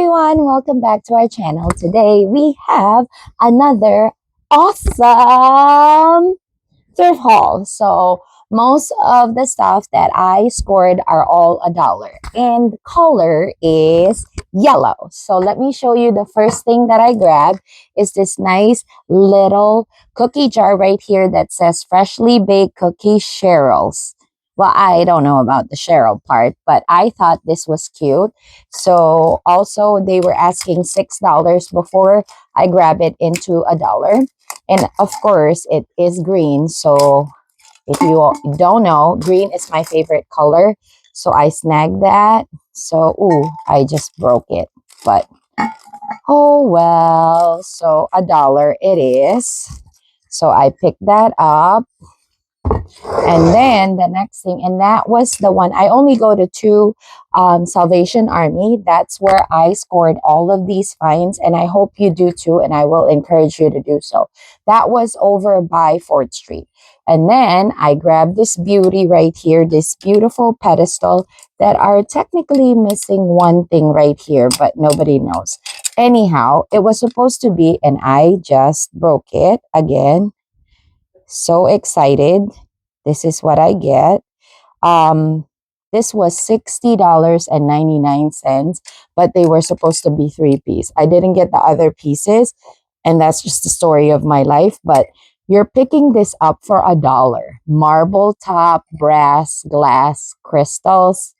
everyone, welcome back to our channel. Today we have another awesome thrift haul. So most of the stuff that I scored are all $1 and the color is yellow. So let me show you the first thing that I grabbed is this nice little cookie jar right here that says freshly baked cookie Cheryl's. Well, I don't know about the Cheryl part, but I thought this was cute. So also they were asking $6 before I grab it into $1. And of course, it is green. So if you don't know, green is my favorite color. So I snagged that. So, ooh, I just broke it. But, oh well. So $1 it is. So I picked that up. And then the next thing, and that was the one, I only go to two Salvation Army. That's where I scored all of these finds, and I hope you do too, and I will encourage you to do so. That was over by 4th Street. And then I grabbed this beauty right here, this beautiful pedestal that are technically missing one thing right here, but nobody knows. Anyhow, it was supposed to be, and I just broke it again. So excited. This is what I get. This was $60.99, but they were supposed to be 3-piece. I didn't get the other pieces, and that's just the story of my life. But you're picking this up for $1. Marble top, brass, glass, crystals.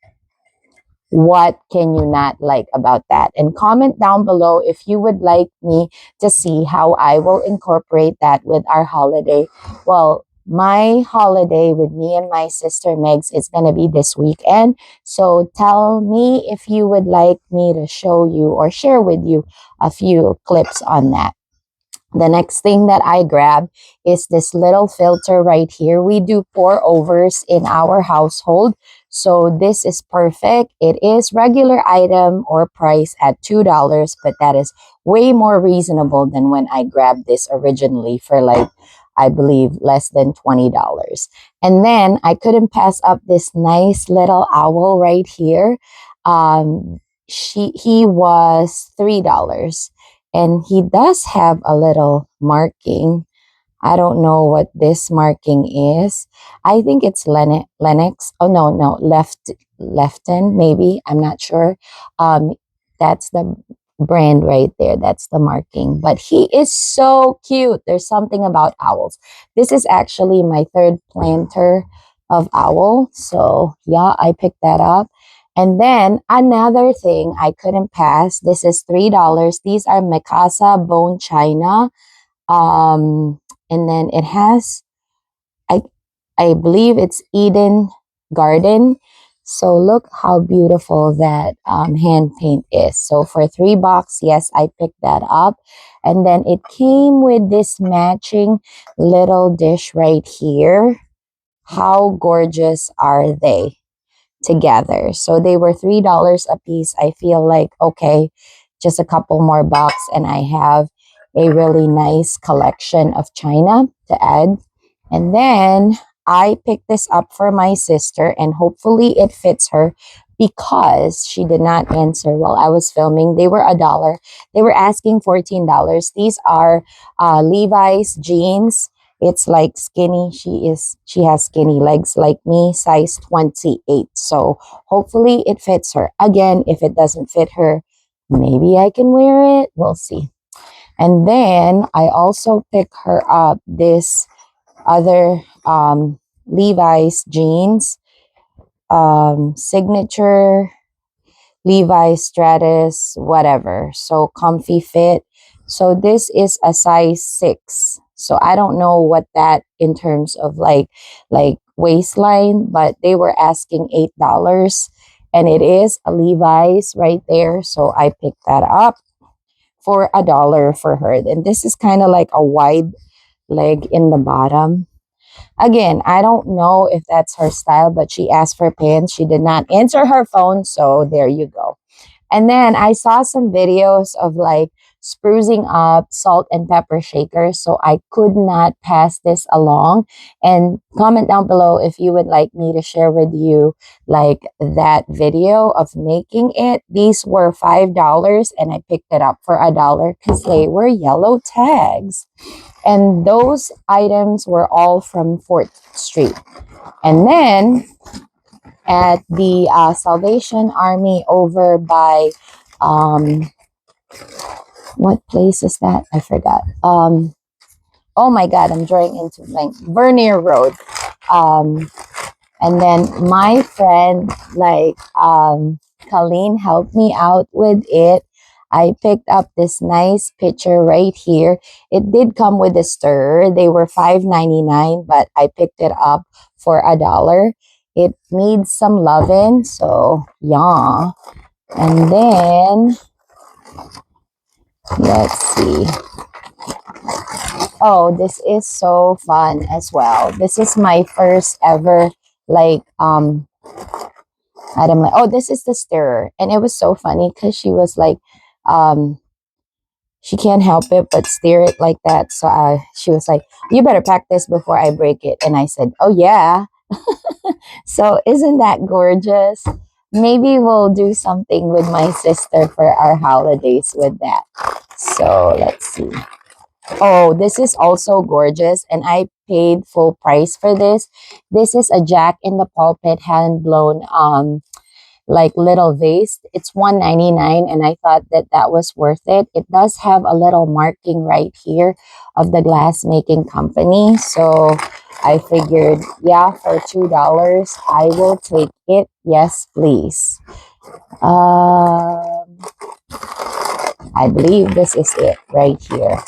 What can you not like about that? And comment down below if you would like me to see how I will incorporate that with our holiday. Well, my holiday with me and my sister Megs is going to be this weekend. So tell me if you would like me to show you or share with you a few clips on that. The next thing that I grabbed is this little filter right here. We do pour overs in our household. So this is perfect. It is regular item or price at $2, but that is way more reasonable than when I grabbed this originally for like, I believe, less than $20. And then I couldn't pass up this nice little owl right here. He was $3. And he does have a little marking. I don't know what this marking is. I think it's Lennox. Oh, no, Lefton, maybe. I'm not sure. That's the brand right there. That's the marking. But he is so cute. There's something about owls. This is actually my third planter of owl. So, yeah, I picked that up. And then another thing I couldn't pass. This is $3. These are Mikasa bone china. And then it has, I believe it's Eden Garden. So look how beautiful that hand paint is. So for $3, yes, I picked that up. And then it came with this matching little dish right here. How gorgeous are they together? So they were $3 a piece. I feel like, okay, just a couple more bucks and I have a really nice collection of china to add. And then I picked this up for my sister and hopefully it fits her because she did not answer while I was filming. They were $1. They were asking $14. These are Levi's jeans. It's like skinny. She has skinny legs like me, size 28. So hopefully it fits her. Again, if it doesn't fit her, maybe I can wear it. We'll see. And then I also pick her up this other Levi's jeans, signature Levi's Stratus, whatever. So comfy fit. So this is a size 6. So I don't know what that in terms of like waistline, but they were asking $8 and it is a Levi's right there. So I picked that up for $1 for her. And this is kind of like a wide leg in the bottom. Again, I don't know if that's her style, but she asked for pants. She did not answer her phone, so there you go. And then I saw some videos of like sprucing up salt and pepper shakers. So I could not pass this along. And comment down below if you would like me to share with you like that video of making it. These were $5 and I picked it up for $1 because they were yellow tags. And those items were all from 4th Street. And then at the Salvation Army over by, what place is that? I forgot. Oh my God, I'm drawing into blank. Vernier Road. And then my friend, Colleen, helped me out with it. I picked up this nice picture right here. It did come with a stirrer. They were $5.99, but I picked it up for $1. It needs some loving, so yeah. And then let's see. Oh, this is so fun as well. This is my first ever like I'm like, oh, this is the stirrer. And it was so funny because she was like, she can't help it but stir it like that. So she was like, you better pack this before I break it. And I said, oh, yeah. So isn't that gorgeous? Maybe we'll do something with my sister for our holidays with that. So let's see. Oh, this is also gorgeous. And I paid full price for this. This is a Jack in the Pulpit hand blown like little vase. It's $1.99 and I thought that that was worth it. It does have a little marking right here of the glass making company. So I figured, yeah, for $2, I will take it. Yes, please. I believe this is it right here.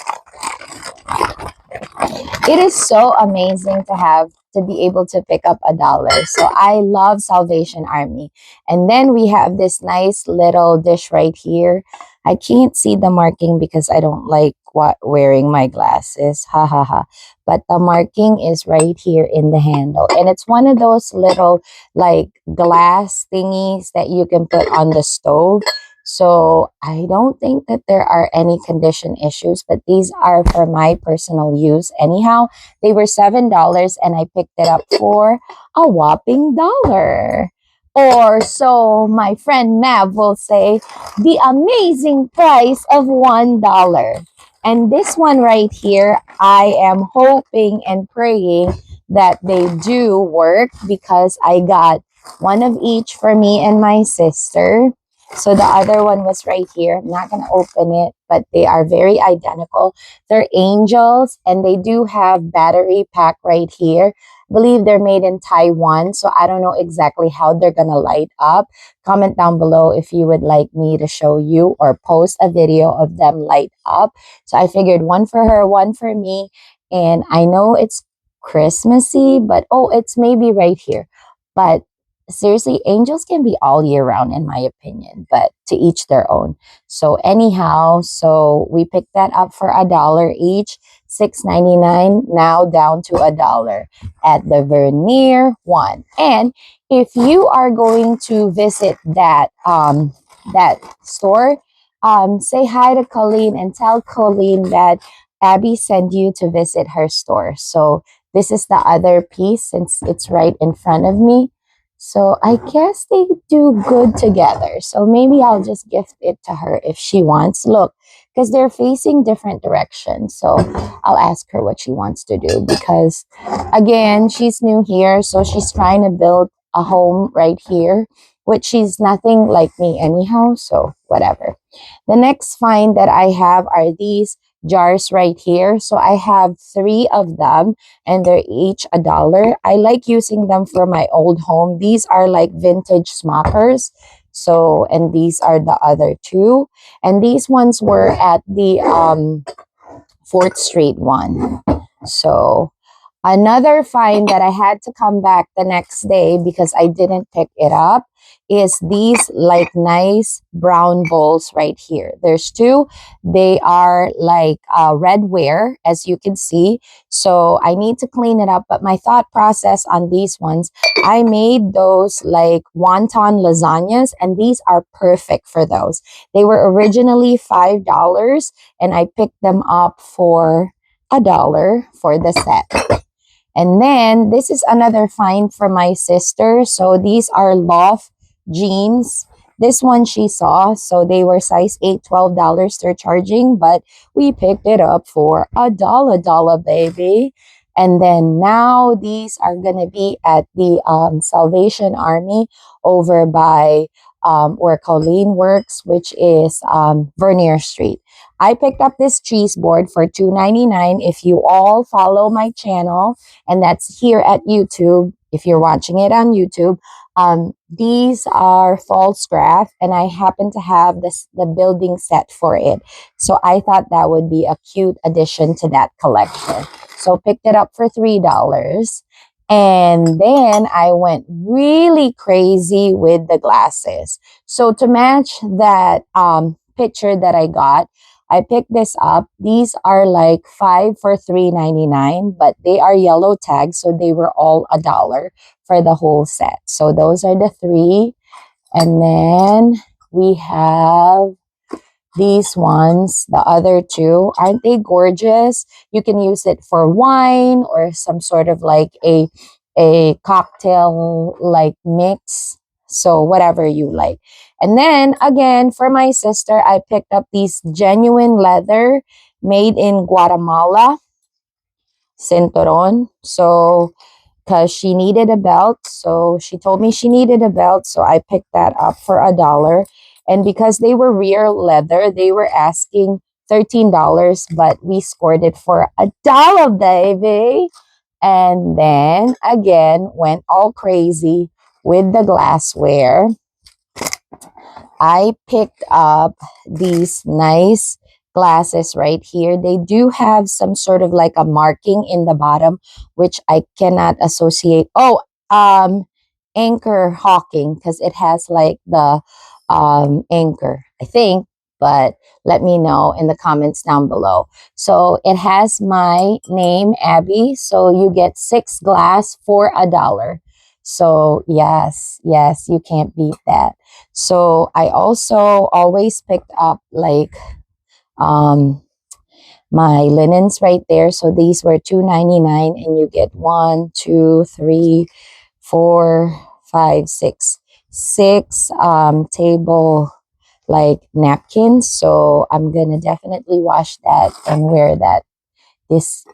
It is so amazing to have to be able to pick up $1. So I love Salvation Army. And then we have this nice little dish right here. I can't see the marking because I don't like wearing my glasses. Ha ha ha. But the marking is right here in the handle. And it's one of those little like glass thingies that you can put on the stove. So I don't think that there are any condition issues, but these are for my personal use. Anyhow, they were $7 and I picked it up for a whopping $1. Or so my friend Mav will say, the amazing price of $1. And this one right here, I am hoping and praying that they do work because I got one of each for me and my sister. So the other one was right here. I'm not going to open it, but they are very identical. They're angels and they do have battery pack right here. I believe they're made in Taiwan, so I don't know exactly how they're going to light up. Comment down below if you would like me to show you or post a video of them light up. So I figured one for her, one for me. And I know it's Christmassy, but oh, it's maybe right here. But seriously, angels can be all year round in my opinion, but to each their own. So anyhow, so we picked that up for $1 each, $6.99, now down to $1 at the Vernier one. And if you are going to visit that that store, say hi to Colleen and tell Colleen that Abby sent you to visit her store. So this is the other piece since it's right in front of me. So I guess they do good together. So maybe I'll just gift it to her if she wants. Look, because they're facing different directions. So I'll ask her what she wants to do because, again, she's new here. So she's trying to build a home right here, which she's nothing like me anyhow. So whatever. The next find that I have are these jars right here. So I have 3 of them and they're each $1. I like using them for my old home. These are like vintage smockers. So, and these are the other 2. And these ones were at the 4th Street one. So another find that I had to come back the next day because I didn't pick it up is these like nice brown bowls right here. There's two. They are like redware, as you can see. So I need to clean it up. But my thought process on these ones, I made those like wonton lasagnas, and these are perfect for those. They were originally $5, and I picked them up for $1 for the set. And then this is another find for my sister. So these are Loft jeans. This one she saw. So they were size 8, $12 they're charging, but we picked it up for $1, baby. And then now these are gonna be at the Salvation Army over by where Colleen works, which is Vernier Street. I picked up this cheese board for $2.99. If you all follow my channel, and that's here at YouTube. If you're watching it on YouTube, these are false graph, and I happen to have the building set for it. So I thought that would be a cute addition to that collection. So picked it up for $3. And then I went really crazy with the glasses. So to match that picture that I got, I picked this up. These are like 5 for $3.99, but they are yellow tags, so they were all $1 for the whole set. So those are the three. And then we have these ones, the other two. Aren't they gorgeous? You can use it for wine or some sort of like a cocktail like mix. So whatever you like. And then again, for my sister, I picked up these genuine leather made in Guatemala, cinturon. So because she needed a belt. So she told me she needed a belt. So I picked that up for $1. And because they were real leather, they were asking $13, but we scored it for $1, baby. And then again, went all crazy with the glassware. I picked up these nice glasses right here. They do have some sort of like a marking in the bottom, which I cannot associate. Oh, Anchor Hawking, because it has like the anchor, I think. But let me know in the comments down below. So it has my name, Abby. So you get 6 glass for $1. So yes, yes, you can't beat that. So I also always picked up like um my linens right there. So these were $2.99, and you get 1, 2, 3, 4, 5, 6, 6 table like napkins. So I'm gonna definitely wash that and wear that this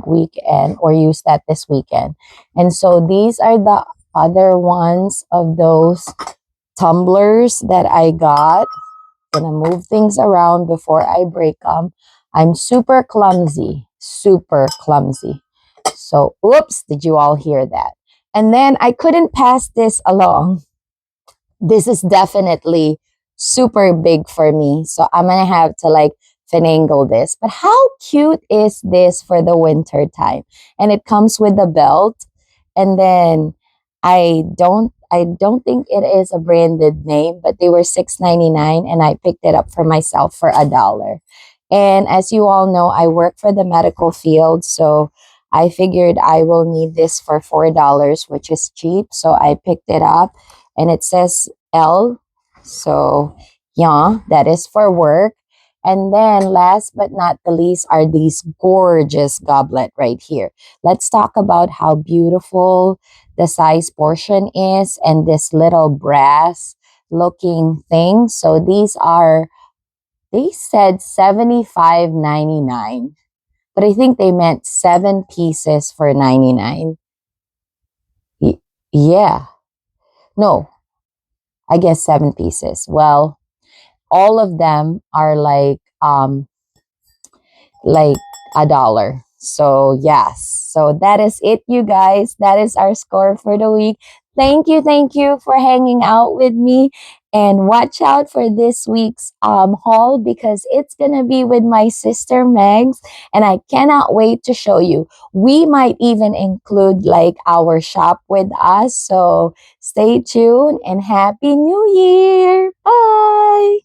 weekend, or use that this weekend. And so these are the other ones of those tumblers that I got. Gonna move things around before I break them. I'm super clumsy, super clumsy. So, oops, did you all hear that? And then I couldn't pass this along. This is definitely super big for me. So I'm gonna have to like finagle this. But how cute is this for the winter time? And it comes with the belt. And then I don't think it is a branded name, but they were $6.99, and I picked it up for myself for $1. And as you all know, I work for the medical field, so I figured I will need this for $4, which is cheap. So I picked it up, and it says L. So yeah, that is for work. And then last but not the least are these gorgeous goblet right here. Let's talk about how beautiful the size portion is, and this little brass looking thing. So these are, they said 75.99, but I think they meant 7 pieces for 99. Yeah. No, I guess 7 pieces. Well, all of them are like $1. So yes. So that is it, you guys. That is our score for the week. Thank you for hanging out with me. And watch out for this week's haul because it's gonna be with my sister Megs, and I cannot wait to show you. We might even include like our shop with us. So stay tuned and happy new year. Bye.